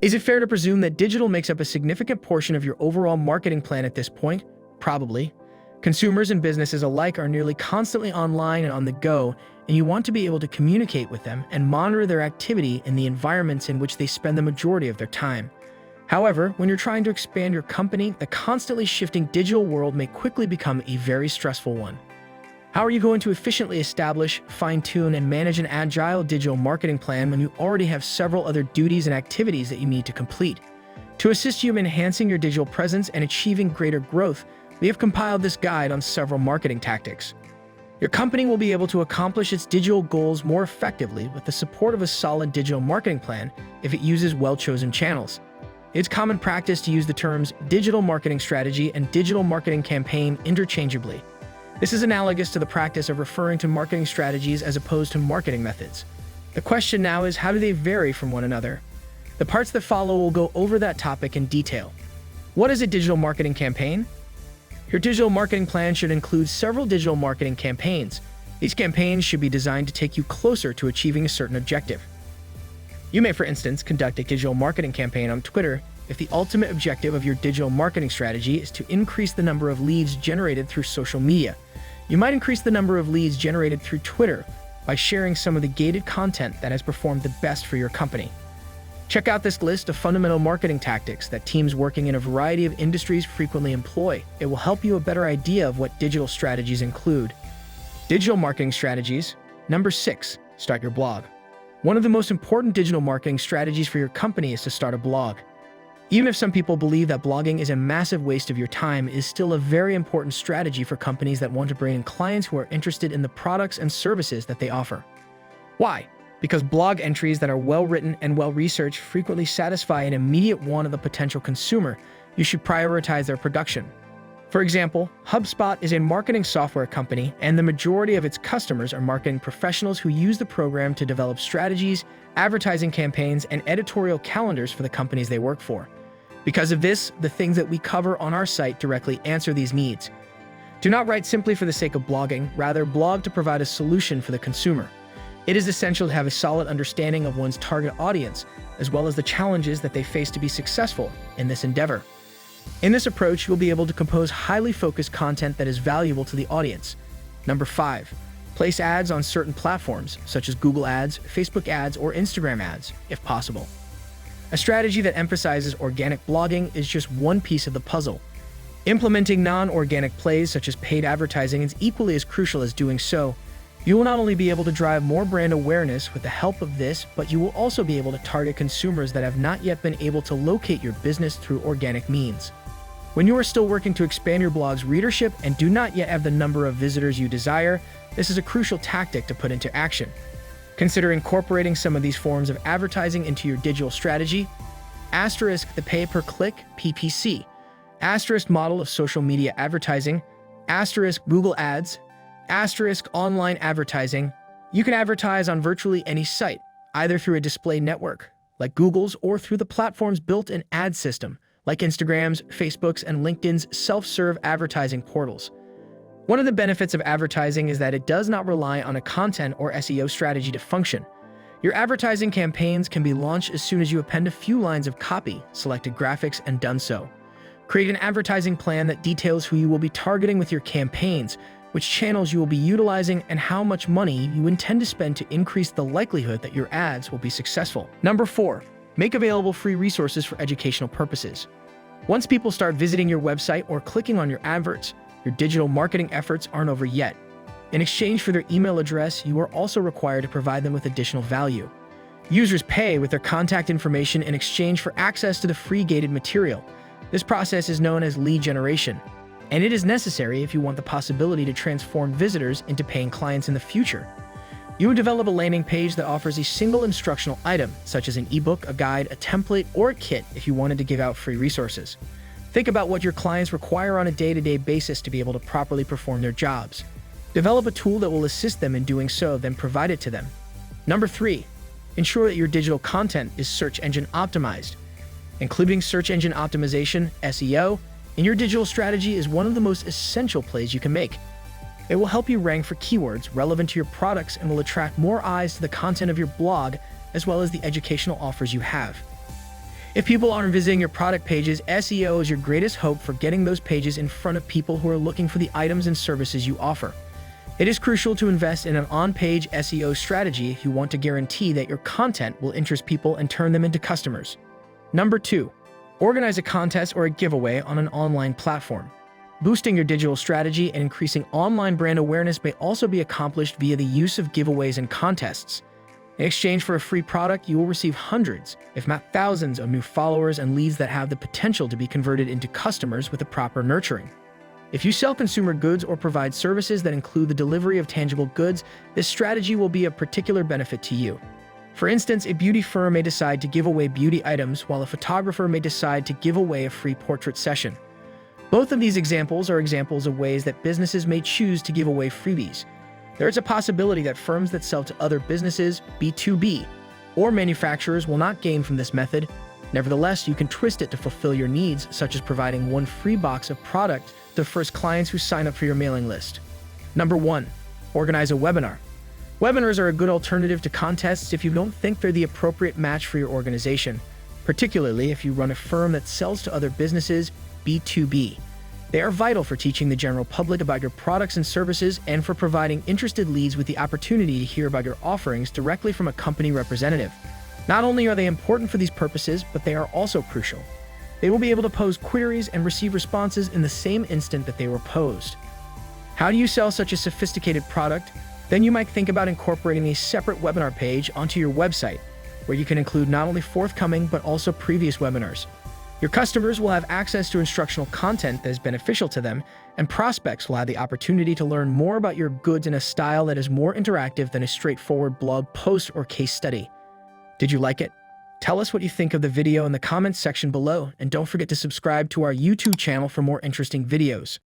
Is it fair to presume that digital makes up a significant portion of your overall marketing plan at this point? Probably. Consumers and businesses alike are nearly constantly online and on the go, and you want to be able to communicate with them and monitor their activity in the environments in which they spend the majority of their time. However, when you're trying to expand your company, the constantly shifting digital world may quickly become a very stressful one. How are you going to efficiently establish, fine-tune, and manage an agile digital marketing plan when you already have several other duties and activities that you need to complete? To assist you in enhancing your digital presence and achieving greater growth, we have compiled this guide on several marketing tactics. Your company will be able to accomplish its digital goals more effectively with the support of a solid digital marketing plan if it uses well-chosen channels. It's common practice to use the terms digital marketing strategy and digital marketing campaign interchangeably. This is analogous to the practice of referring to marketing strategies as opposed to marketing methods. The question now is, how do they vary from one another? The parts that follow will go over that topic in detail. What is a digital marketing campaign? Your digital marketing plan should include several digital marketing campaigns. These campaigns should be designed to take you closer to achieving a certain objective. You may, for instance, conduct a digital marketing campaign on Twitter if the ultimate objective of your digital marketing strategy is to increase the number of leads generated through social media. You might increase the number of leads generated through Twitter by sharing some of the gated content that has performed the best for your company. Check out this list of fundamental marketing tactics that teams working in a variety of industries frequently employ. It will help you a better idea of what digital strategies include. Digital marketing strategies. Number 6, start your blog. One of the most important digital marketing strategies for your company is to start a blog. Even if some people believe that blogging is a massive waste of your time, it is still a very important strategy for companies that want to bring in clients who are interested in the products and services that they offer. Why? Because blog entries that are well-written and well-researched frequently satisfy an immediate want of the potential consumer. You should prioritize their production. For example, HubSpot is a marketing software company, and the majority of its customers are marketing professionals who use the program to develop strategies, advertising campaigns, and editorial calendars for the companies they work for. Because of this, the things that we cover on our site directly answer these needs. Do not write simply for the sake of blogging, rather blog to provide a solution for the consumer. It is essential to have a solid understanding of one's target audience, as well as the challenges that they face to be successful in this endeavor. In this approach, you'll be able to compose highly focused content that is valuable to the audience. Number 5, place ads on certain platforms, such as Google Ads, Facebook Ads, or Instagram Ads, if possible. A strategy that emphasizes organic blogging is just one piece of the puzzle. Implementing non-organic plays, such as paid advertising, is equally as crucial as doing so. You will not only be able to drive more brand awareness with the help of this, but you will also be able to target consumers that have not yet been able to locate your business through organic means. When you are still working to expand your blog's readership and do not yet have the number of visitors you desire, this is a crucial tactic to put into action. Consider incorporating some of these forms of advertising into your digital strategy. Asterisk the pay-per-click PPC. Asterisk model of social media advertising. Asterisk Google Ads. Asterisk online advertising. You can advertise on virtually any site, either through a display network, like Google's, or through the platform's built-in ad system, like Instagram's, Facebook's, and LinkedIn's self-serve advertising portals. One of the benefits of advertising is that it does not rely on a content or SEO strategy to function. Your advertising campaigns can be launched as soon as you append a few lines of copy, selected graphics, and done so. Create an advertising plan that details who you will be targeting with your campaigns, which channels you will be utilizing, and how much money you intend to spend to increase the likelihood that your ads will be successful. Number 4, make available free resources for educational purposes. Once people start visiting your website or clicking on your adverts, your digital marketing efforts aren't over yet. In exchange for their email address, you are also required to provide them with additional value. Users pay with their contact information in exchange for access to the free gated material. This process is known as lead generation, and it is necessary if you want the possibility to transform visitors into paying clients in the future. You would develop a landing page that offers a single instructional item, such as an ebook, a guide, a template, or a kit if you wanted to give out free resources. Think about what your clients require on a day-to-day basis to be able to properly perform their jobs. Develop a tool that will assist them in doing so, then provide it to them. Number 3, ensure that your digital content is search engine optimized. Including search engine optimization, SEO, in your digital strategy is one of the most essential plays you can make. It will help you rank for keywords relevant to your products and will attract more eyes to the content of your blog, as well as the educational offers you have. If people aren't visiting your product pages, SEO is your greatest hope for getting those pages in front of people who are looking for the items and services you offer. It is crucial to invest in an on-page SEO strategy if you want to guarantee that your content will interest people and turn them into customers. Number 2. Organize a contest or a giveaway on an online platform. Boosting your digital strategy and increasing online brand awareness may also be accomplished via the use of giveaways and contests. In exchange for a free product, you will receive hundreds, if not thousands, of new followers and leads that have the potential to be converted into customers with the proper nurturing. If you sell consumer goods or provide services that include the delivery of tangible goods, this strategy will be of particular benefit to you. For instance, a beauty firm may decide to give away beauty items, while a photographer may decide to give away a free portrait session. Both of these examples are examples of ways that businesses may choose to give away freebies. There is a possibility that firms that sell to other businesses, B2B, or manufacturers will not gain from this method. Nevertheless, you can twist it to fulfill your needs, such as providing one free box of product to first clients who sign up for your mailing list. Number 1. Organize a webinar. Webinars are a good alternative to contests if you don't think they're the appropriate match for your organization, particularly if you run a firm that sells to other businesses, B2B. They are vital for teaching the general public about your products and services and for providing interested leads with the opportunity to hear about your offerings directly from a company representative. Not only are they important for these purposes, but they are also crucial. They will be able to pose queries and receive responses in the same instant that they were posed. How do you sell such a sophisticated product? Then you might think about incorporating a separate webinar page onto your website, where you can include not only forthcoming but also previous webinars. Your customers will have access to instructional content that is beneficial to them, and prospects will have the opportunity to learn more about your goods in a style that is more interactive than a straightforward blog post or case study. Did you like it? Tell us what you think of the video in the comments section below, and don't forget to subscribe to our YouTube channel for more interesting videos.